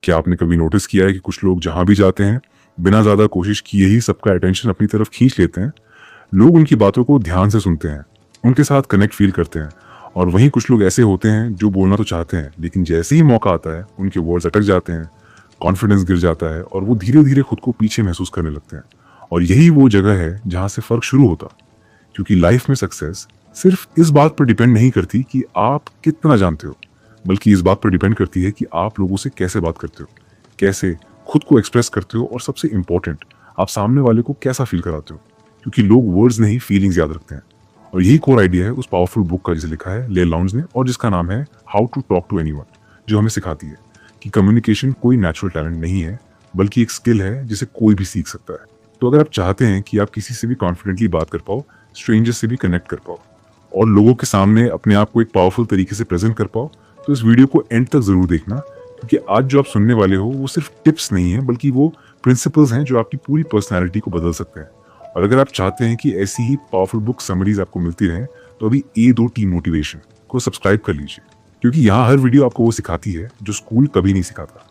क्या आपने कभी नोटिस किया है कि कुछ लोग जहां भी जाते हैं बिना ज्यादा कोशिश किए ही सबका अटेंशन अपनी तरफ खींच लेते हैं। लोग उनकी बातों को ध्यान से सुनते हैं, उनके साथ कनेक्ट फील करते हैं। और वहीं कुछ लोग ऐसे होते हैं जो बोलना तो चाहते हैं लेकिन जैसे ही मौका आता है उनके वर्ड्स अटक जाते हैं, कॉन्फिडेंस गिर जाता है और वो धीरे धीरे खुद को पीछे महसूस करने लगते हैं। और यही वो जगह है जहां से फर्क शुरू होता, क्योंकि लाइफ में सक्सेस सिर्फ इस बात पर डिपेंड नहीं करती कि आप कितना जानते हो, बल्कि इस बात पर डिपेंड करती है कि आप लोगों से कैसे बात करते हो, कैसे खुद को एक्सप्रेस करते हो और सबसे इंपॉर्टेंट, आप सामने वाले को कैसा फील कराते हो। क्योंकि लोग वर्ड्स नहीं फीलिंग्स याद रखते हैं। और यही कोर आइडिया है उस पावरफुल बुक का जिसे लिखा है ले लाउंज ने और जिसका नाम है how to talk to anyone, जो हमें सिखाती है कि कम्युनिकेशन कोई नेचुरल टैलेंट नहीं है बल्कि एक स्किल है जिसे कोई भी सीख सकता है। तो अगर आप चाहते हैं कि आप किसी से भी कॉन्फिडेंटली बात कर पाओ, स्ट्रेंजर्स से भी कनेक्ट कर पाओ और लोगों के सामने अपने आप को एक पावरफुल तरीके से प्रेजेंट कर पाओ, तो इस वीडियो को एंड तक जरूर देखना। क्योंकि आज जो आप सुनने वाले हो वो सिर्फ टिप्स नहीं है बल्कि वो प्रिंसिपल्स हैं जो आपकी पूरी पर्सनैलिटी को बदल सकते हैं। और अगर आप चाहते हैं कि ऐसी ही पावरफुल बुक समरीज आपको मिलती रहें तो अभी A2T मोटिवेशन को सब्सक्राइब कर लीजिए, क्योंकि यहाँ हर वीडियो आपको वो सिखाती है जो स्कूल कभी नहीं सिखाता।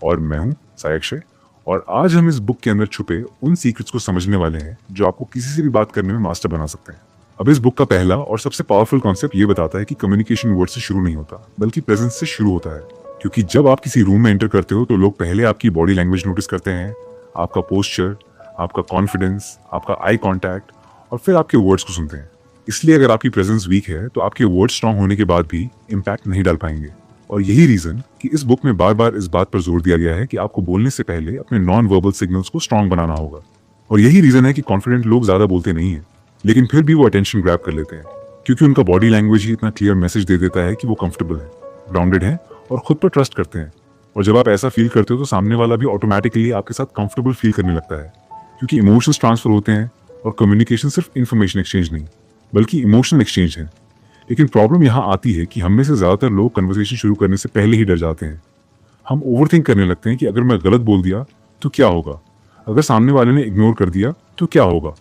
और मैं हूँ साय अक्षय और आज हम इस बुक के अंदर छुपे उन सीक्रेट्स को समझने वाले हैं जो आपको किसी से भी बात करने में मास्टर बना सकते हैं। अब इस बुक का पहला और सबसे पावरफुल कॉन्सेप्ट ये बताता है कि कम्युनिकेशन वर्ड से शुरू नहीं होता बल्कि प्रेजेंस से शुरू होता है। क्योंकि जब आप किसी रूम में एंटर करते हो तो लोग पहले आपकी बॉडी लैंग्वेज नोटिस करते हैं, आपका पोस्चर, आपका कॉन्फिडेंस, आपका आई कांटेक्ट और फिर आपके वर्ड्स को सुनते हैं। इसलिए अगर आपकी प्रेजेंस वीक है तो आपके वर्ड्स स्ट्रांग होने के बाद भी इम्पैक्ट नहीं डाल पाएंगे। और यही रीजन कि इस बुक में बार बार इस बात पर जोर दिया गया है कि आपको बोलने से पहले अपने नॉन वर्बल सिग्नल्स को स्ट्रांग बनाना होगा। और यही रीजन है कि कॉन्फिडेंट लोग ज्यादा बोलते नहीं है लेकिन फिर भी वो अटेंशन ग्रैब कर लेते हैं, क्योंकि उनका बॉडी लैंग्वेज ही इतना क्लियर मैसेज दे देता है कि वो कंफर्टेबल है, ग्राउंडेड है और खुद पर ट्रस्ट करते हैं। और जब आप ऐसा फील करते हो तो सामने वाला भी ऑटोमेटिकली आपके साथ कंफर्टेबल फील करने लगता है, क्योंकि इमोशंस ट्रांसफर होते हैं और कम्युनिकेशन सिर्फ इन्फॉर्मेशन एक्सचेंज नहीं बल्कि इमोशनल एक्सचेंज है। लेकिन प्रॉब्लम यहाँ आती है कि हम में से ज्यादातर लोग कन्वर्सेशन शुरू करने से पहले ही डर जाते हैं। हम ओवरथिंक करने लगते हैं कि अगर मैं गलत बोल दिया तो क्या होगा, अगर सामने वाले ने इग्नोर कर दिया तो क्या होगा।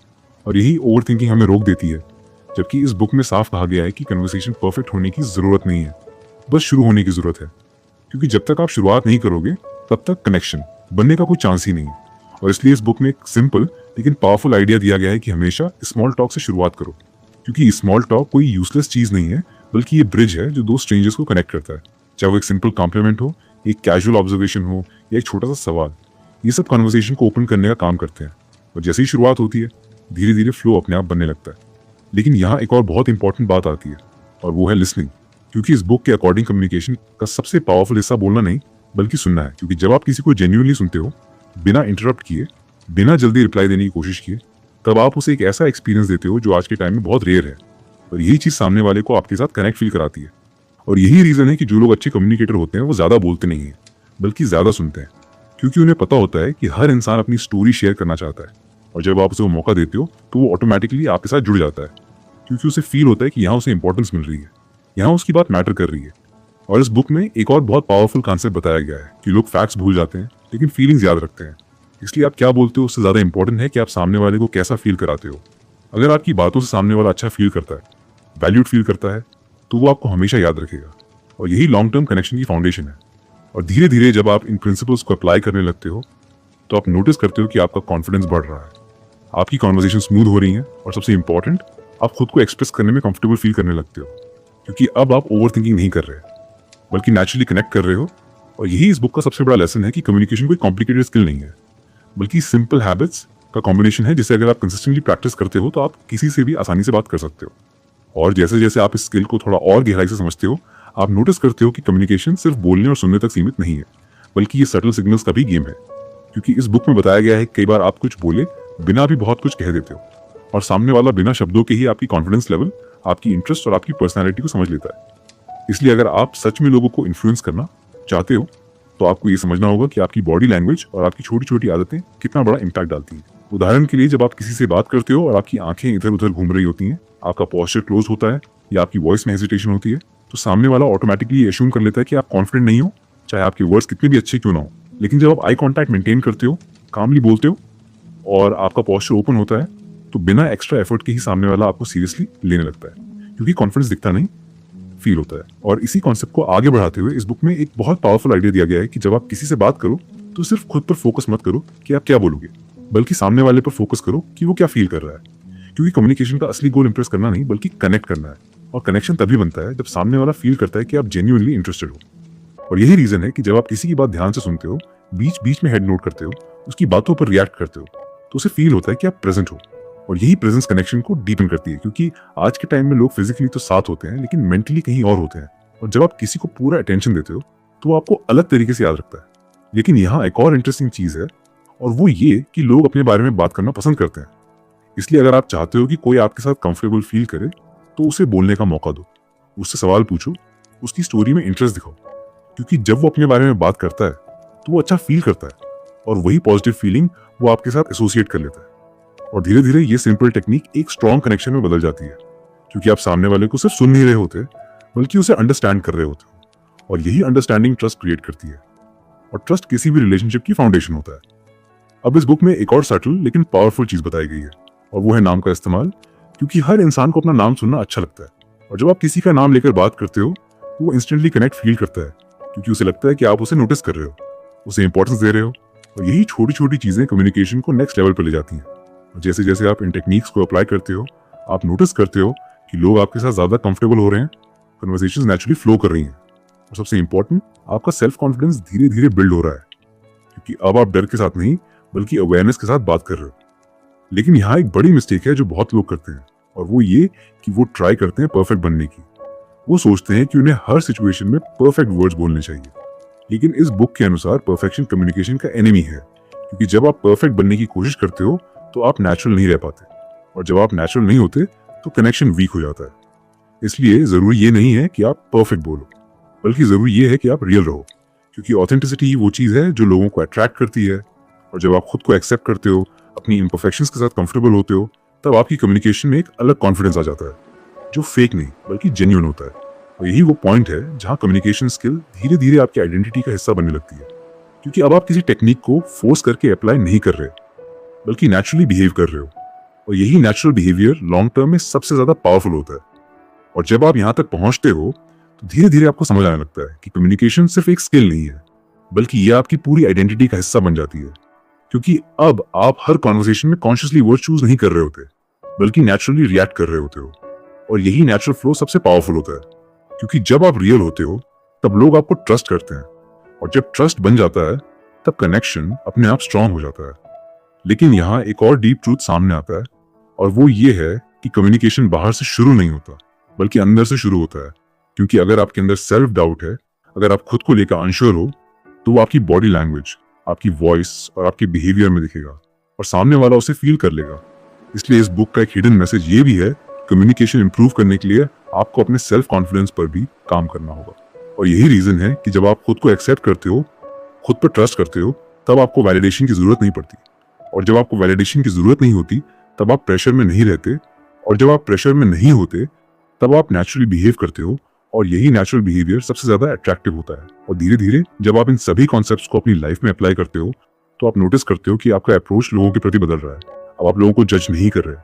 और यही ओवर थिंकिंग हमें रोक देती है। जबकि इस बुक में साफ कहा गया है कि कन्वर्सेशन परफेक्ट होने की जरूरत नहीं है, बस शुरू होने की जरूरत है। क्योंकि जब तक आप शुरुआत नहीं करोगे तब तक कनेक्शन बनने का कोई चांस ही नहीं है। और इसलिए इस बुक में एक सिंपल लेकिन पावरफुल आइडिया दिया गया है कि हमेशा स्मॉल टॉक से शुरुआत करो, क्योंकि स्मॉल टॉक कोई यूजलेस चीज नहीं है बल्कि ये ब्रिज है जो दो स्ट्रेंजर्स को कनेक्ट करता है। चाहे वो एक सिंपल कॉम्प्लीमेंट हो, एक कैजुअल ऑब्जर्वेशन हो या एक छोटा सा सवाल, ये सब कन्वर्सेशन को ओपन करने का काम करते हैं। और जैसे ही शुरुआत होती है धीरे धीरे फ्लो अपने आप बनने लगता है। लेकिन यहाँ एक और बहुत इंपॉर्टेंट बात आती है और वो है लिसनिंग। क्योंकि इस बुक के अकॉर्डिंग कम्युनिकेशन का सबसे पावरफुल हिस्सा बोलना नहीं बल्कि सुनना है। क्योंकि जब आप किसी को जेन्युइनली सुनते हो, बिना इंटरप्ट किए, बिना जल्दी रिप्लाई देने की कोशिश किए, तब आप उसे एक ऐसा एक्सपीरियंस देते हो जो आज के टाइम में बहुत रेयर है। और यही चीज सामने वाले को आपके साथ कनेक्ट फील कराती है। और यही रीजन है कि जो लोग अच्छे कम्युनिकेटर होते हैं वो ज्यादा बोलते नहीं है बल्कि ज्यादा सुनते हैं, क्योंकि उन्हें पता होता है कि हर इंसान अपनी स्टोरी शेयर करना चाहता है। और जब आप उसे वो मौका देते हो तो वो ऑटोमेटिकली आपके साथ जुड़ जाता है, क्योंकि उसे फील होता है कि यहाँ उसे इंपॉर्टेंस मिल रही है, यहाँ उसकी बात मैटर कर रही है। और इस बुक में एक और बहुत पावरफुल कॉन्सेप्ट बताया गया है कि लोग फैक्ट्स भूल जाते हैं लेकिन फीलिंग्स याद रखते हैं। इसलिए आप क्या बोलते हो उससे ज्यादा इंपॉर्टेंट है कि आप सामने वाले को कैसा फील कराते हो। अगर आपकी बातों से सामने वाला अच्छा फील करता है, वैल्यूड फील करता है, तो वो आपको हमेशा याद रखेगा। और यही लॉन्ग टर्म कनेक्शन की फाउंडेशन है। और धीरे धीरे जब आप इन प्रिंसिपल्स को अप्लाई करने लगते हो तो आप नोटिस करते हो कि आपका कॉन्फिडेंस बढ़ रहा है, आपकी कॉन्वर्सेशन स्मूथ हो रही है और सबसे इंपॉर्टेंट, आप खुद को एक्सप्रेस करने में कंफर्टेबल फील करने लगते हो। क्योंकि अब आप ओवर थिंकिंग नहीं कर रहे बल्कि नेचुरली कनेक्ट कर रहे हो। और यही इस बुक का सबसे बड़ा लेसन है कि कम्युनिकेशन कोई कॉम्प्लिकेटेड स्किल नहीं है बल्कि सिंपल हैबिट्स का कॉम्बिनेशन है, जिसे अगर आप कंसिस्टेंटली प्रैक्टिस करते हो तो आप किसी से भी आसानी से बात कर सकते हो। और जैसे जैसे आप इस स्किल को थोड़ा और गहराई से समझते हो, आप नोटिस करते हो कि कम्युनिकेशन सिर्फ बोलने और सुनने तक सीमित नहीं है बल्कि ये सटल सिग्नल्स का भी गेम है। क्योंकि इस बुक में बताया गया है कई बार आप कुछ बोले बिना भी बहुत कुछ कह देते हो और सामने वाला बिना शब्दों के ही आपकी कॉन्फिडेंस लेवल, आपकी इंटरेस्ट और आपकी पर्सनैलिटी को समझ लेता है। इसलिए अगर आप सच में लोगों को इन्फ्लुएंस करना चाहते हो तो आपको ये समझना होगा कि आपकी बॉडी लैंग्वेज और आपकी छोटी छोटी आदतें कितना बड़ा इम्पैक्ट डालती हैं। उदाहरण के लिए, जब आप किसी से बात करते हो और आपकी आंखें इधर उधर घूम रही होती हैं, आपका पोस्चर क्लोज होता है या आपकी वॉइस में हेजिटेशन होती है, तो सामने वाला ऑटोमेटिकली एश्यूम कर लेता है कि आप कॉन्फिडेंट नहीं हो, चाहे आपके वर्ड्स कितने भी अच्छे क्यों ना हो। लेकिन जब आप आई कांटेक्ट मेंटेन करते हो, कामली बोलते हो और आपका पोस्चर ओपन होता है, तो बिना एक्स्ट्रा एफर्ट के ही सामने वाला आपको सीरियसली लेने लगता है। क्योंकि कॉन्फिडेंस दिखता नहीं, फील होता है। और इसी कॉन्सेप्ट को आगे बढ़ाते हुए इस बुक में एक बहुत पावरफुल आइडिया दिया गया है कि जब आप किसी से बात करो तो सिर्फ खुद पर फोकस मत करो कि आप क्या बोलोगे, बल्कि सामने वाले पर फोकस करो कि वो क्या फील कर रहा है। क्योंकि कम्युनिकेशन का असली गोल इंप्रेस करना नहीं बल्कि कनेक्ट करना है, और कनेक्शन तभी बनता है जब सामने वाला फील करता है कि आप जेन्युइनली इंटरेस्टेड हो। और यही रीजन है कि जब आप किसी की बात ध्यान से सुनते हो, बीच बीच में हेड नोट करते हो, उसकी बातों पर रिएक्ट करते हो, तो उसे फील होता है कि आप प्रेजेंट हो। और यही प्रेजेंस कनेक्शन को डीपन करती है, क्योंकि आज के टाइम में लोग फिजिकली तो साथ होते हैं लेकिन मेंटली कहीं और होते हैं। और जब आप किसी को पूरा अटेंशन देते हो तो वो आपको अलग तरीके से याद रखता है। लेकिन यहाँ एक और इंटरेस्टिंग चीज है, और वो ये कि लोग अपने बारे में बात करना पसंद करते हैं। इसलिए अगर आप चाहते हो कि कोई आपके साथ कंफर्टेबल फील करे तो उसे बोलने का मौका दो, उससे सवाल पूछो, उसकी स्टोरी में इंटरेस्ट दिखाओ। क्योंकि जब वो अपने बारे में बात करता है तो वो अच्छा फील करता है, और वही पॉजिटिव फीलिंग वो आपके साथ एसोसिएट कर लेता है। और धीरे धीरे ये सिंपल टेक्निक एक स्ट्रॉन्ग कनेक्शन में बदल जाती है, क्योंकि आप सामने वाले को सिर्फ सुन नहीं रहे होते बल्कि उसे अंडरस्टैंड कर रहे होते हो। और यही अंडरस्टैंडिंग ट्रस्ट क्रिएट करती है, और ट्रस्ट किसी भी रिलेशनशिप की फाउंडेशन होता है। अब इस बुक में एक और सटल लेकिन पावरफुल चीज बताई गई है, और वो है नाम का इस्तेमाल। क्योंकि हर इंसान को अपना नाम सुनना अच्छा लगता है, और जब आप किसी का नाम लेकर बात करते हो तो वो इंस्टेंटली कनेक्ट फील करता है, क्योंकि उसे लगता है कि आप उसे नोटिस कर रहे हो, उसे इंपॉर्टेंस दे रहे हो। और यही छोटी छोटी चीजें कम्युनिकेशन को नेक्स्ट लेवल पर ले जाती हैं। और जैसे जैसे आप इन टेक्निक्स को अप्लाई करते हो, आप नोटिस करते हो कि लोग आपके साथ ज्यादा कंफर्टेबल हो रहे हैं, कन्वर्सेशंस नेचुरली फ्लो कर रही हैं, और सबसे इंपॉर्टेंट, आपका सेल्फ कॉन्फिडेंस धीरे धीरे बिल्ड हो रहा है, क्योंकि अब आप डर के साथ नहीं बल्कि अवेयरनेस के साथ बात कर रहे हो। लेकिन यहाँ एक बड़ी मिस्टेक है जो बहुत लोग करते हैं, और वो ये कि वो ट्राई करते हैं परफेक्ट बनने की। वो सोचते हैं कि उन्हें हर सिचुएशन में परफेक्ट वर्ड्स बोलने चाहिए। लेकिन इस बुक के अनुसार परफेक्शन कम्युनिकेशन का एनिमी है, क्योंकि जब आप परफेक्ट बनने की कोशिश करते हो तो आप नेचुरल नहीं रह पाते, और जब आप नेचुरल नहीं होते तो कनेक्शन वीक हो जाता है। इसलिए जरूरी ये नहीं है कि आप परफेक्ट बोलो, बल्कि जरूरी ये है कि आप रियल रहो, क्योंकि ऑथेंटिसिटी ही वो चीज है जो लोगों को अट्रैक्ट करती है। और जब आप खुद को एक्सेप्ट करते हो, अपनी इम्परफेक्शंस के साथ कंफर्टेबल होते हो, तब आपकी कम्युनिकेशन में एक अलग कॉन्फिडेंस आ जाता है, जो फेक नहीं बल्कि जेन्युइन होता है। और यही वो पॉइंट है जहां कम्युनिकेशन स्किल धीरे धीरे आपकी आइडेंटिटी का हिस्सा बनने लगती है, क्योंकि अब आप किसी टेक्निक को फोर्स करके अप्लाई नहीं कर रहे, बल्कि नेचुरली बिहेव कर रहे हो। और यही नेचुरल बिहेवियर लॉन्ग टर्म में सबसे ज्यादा पावरफुल होता है। और जब आप यहाँ तक पहुंचते हो तो धीरे धीरे आपको समझ आने लगता है कि कम्युनिकेशन सिर्फ एक स्किल नहीं है, बल्कि यह आपकी पूरी आइडेंटिटी का हिस्सा बन जाती है। क्योंकि अब आप हर कॉन्वर्सेशन में कॉन्शियसली वर्ड चूज नहीं कर रहे होते, बल्कि नेचुरली रिएक्ट कर रहे होते हो। और यही नेचुरल फ्लो सबसे पावरफुल होता है, क्योंकि जब आप रियल होते हो तब लोग आपको ट्रस्ट करते हैं, और जब ट्रस्ट बन जाता है तब कनेक्शन अपने आप स्ट्रांग हो जाता है। लेकिन यहाँ एक और डीप ट्रूथ सामने आता है, और वो ये है कि कम्युनिकेशन बाहर से शुरू नहीं होता, बल्कि अंदर से शुरू होता है। क्योंकि अगर आपके अंदर सेल्फ डाउट है, अगर आप खुद को लेकर अनश्योर हो, तो वो आपकी बॉडी लैंग्वेज, आपकी वॉइस और आपके बिहेवियर में दिखेगा, और सामने वाला उसे फील कर लेगा। इसलिए इस बुक का एक हिडन मैसेज ये भी है, कम्युनिकेशन इंप्रूव करने के लिए आपको अपने सेल्फ कॉन्फिडेंस पर भी काम करना होगा। और यही रीजन है कि जब आप खुद को एक्सेप्ट करते हो, खुद पर ट्रस्ट करते हो, तब आपको वैलिडेशन की जरूरत नहीं पड़ती। और जब आपको वैलिडेशन की जरूरत नहीं होती, तब आप प्रेशर में नहीं रहते, और जब आप प्रेशर में नहीं होते तब आप नेचुरली बिहेव करते हो, और यही नेचुरल बिहेवियर सबसे ज्यादा अट्रैक्टिव होता है। और धीरे धीरे जब आप इन सभी कॉन्सेप्ट्स को अपनी लाइफ में अप्लाई करते हो, तो आप नोटिस करते हो कि आपका अप्रोच लोगों के प्रति बदल रहा है। अब आप लोगों को जज नहीं कर रहे,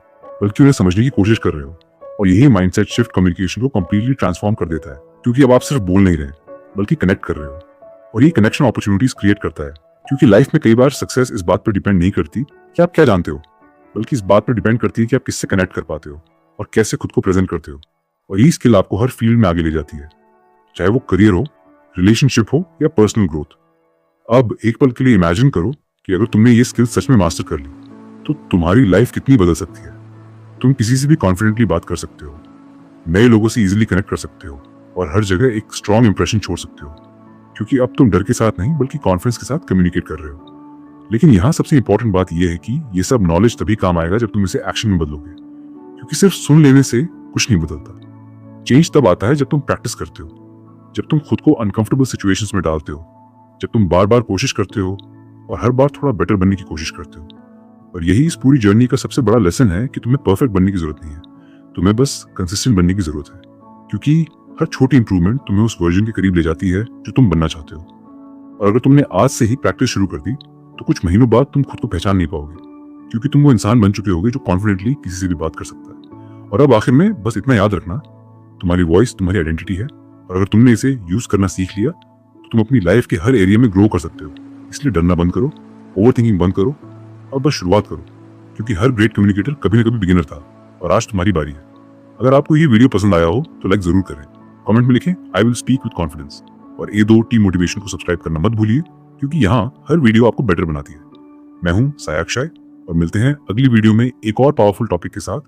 बल्कि उन्हें समझने की कोशिश कर रहे हो। और यही माइंडसेट शिफ्ट कम्युनिकेशन को कंप्लीटली ट्रांसफॉर्म कर देता है, क्योंकि अब आप सिर्फ बोल नहीं रहे बल्कि कनेक्ट कर रहे हो। और ये कनेक्शन अपॉर्चुनिटीज क्रिएट करता है, क्योंकि लाइफ में कई बार सक्सेस इस बात पर डिपेंड नहीं करती कि आप क्या जानते हो, बल्कि इस बात पर डिपेंड करती है कि आप किससे कनेक्ट कर पाते हो और कैसे खुद को प्रेजेंट करते हो। और ये स्किल आपको हर फील्ड में आगे ले जाती है, चाहे वो करियर हो, रिलेशनशिप हो या पर्सनल ग्रोथ। अब एक पल के लिए इमेजिन करो कि अगर तुमने ये स्किल सच में मास्टर कर ली, तो तुम्हारी लाइफ कितनी बदल सकती है। तुम किसी से भी कॉन्फिडेंटली बात कर सकते हो, नए लोगों से इजीली कनेक्ट कर सकते हो, और हर जगह एक स्ट्रॉन्ग इंप्रेशन छोड़ सकते हो, क्योंकि अब तुम डर के साथ नहीं बल्कि कॉन्फिडेंस के साथ कम्युनिकेट कर रहे हो। लेकिन यहाँ सबसे इंपॉर्टेंट बात यह है कि ये सब नॉलेज तभी काम आएगा जब तुम इसे एक्शन में बदलोगे, क्योंकि सिर्फ सुन लेने से कुछ नहीं बदलता। चेंज तब आता है जब तुम प्रैक्टिस करते हो, जब तुम खुद को अनकंफर्टेबल सिचुएशंस में डालते हो, जब तुम बार बार कोशिश करते हो और हर बार थोड़ा बेटर बनने की कोशिश करते हो। और यही इस पूरी जर्नी का सबसे बड़ा लेसन है कि तुम्हें परफेक्ट बनने की जरूरत नहीं है, तुम्हें बस कंसिस्टेंट बनने की जरूरत है, क्योंकि हर छोटी इंप्रूवमेंट तुम्हें उस वर्जन के करीब ले जाती है जो तुम बनना चाहते हो। और अगर तुमने आज से ही प्रैक्टिस शुरू कर दी, तो कुछ महीनों बाद तुम खुद को पहचान नहीं पाओगे, क्योंकि तुम वो इंसान बन चुके होगे जो कॉन्फिडेंटली किसी से भी बात कर सकता है। और अब आखिर में बस इतना याद रखना तुम्हारी वॉइस तुम्हारी आइडेंटिटी है, और अगर तुमने इसे यूज करना सीख लिया तो तुम अपनी लाइफ के हर एरिया में ग्रो कर सकते हो। इसलिए डरना बंद करो, ओवर थिंकिंग बंद करो और बस शुरुआत करो, क्योंकि हर ग्रेट कम्युनिकेटर कभी न कभी बिगिनर था और आज तुम्हारी बारी है। अगर आपको ये वीडियो पसंद आया हो तो लाइक जरूर करें, कमेंट में लिखें I will speak with confidence, और A2 टीम मोटिवेशन को सब्सक्राइब करना मत भूलिए, क्योंकि यहाँ हर वीडियो आपको बेटर बनाती है। मैं हूँ सायाक्षय और मिलते हैं अगली वीडियो में एक और पावरफुल टॉपिक के साथ।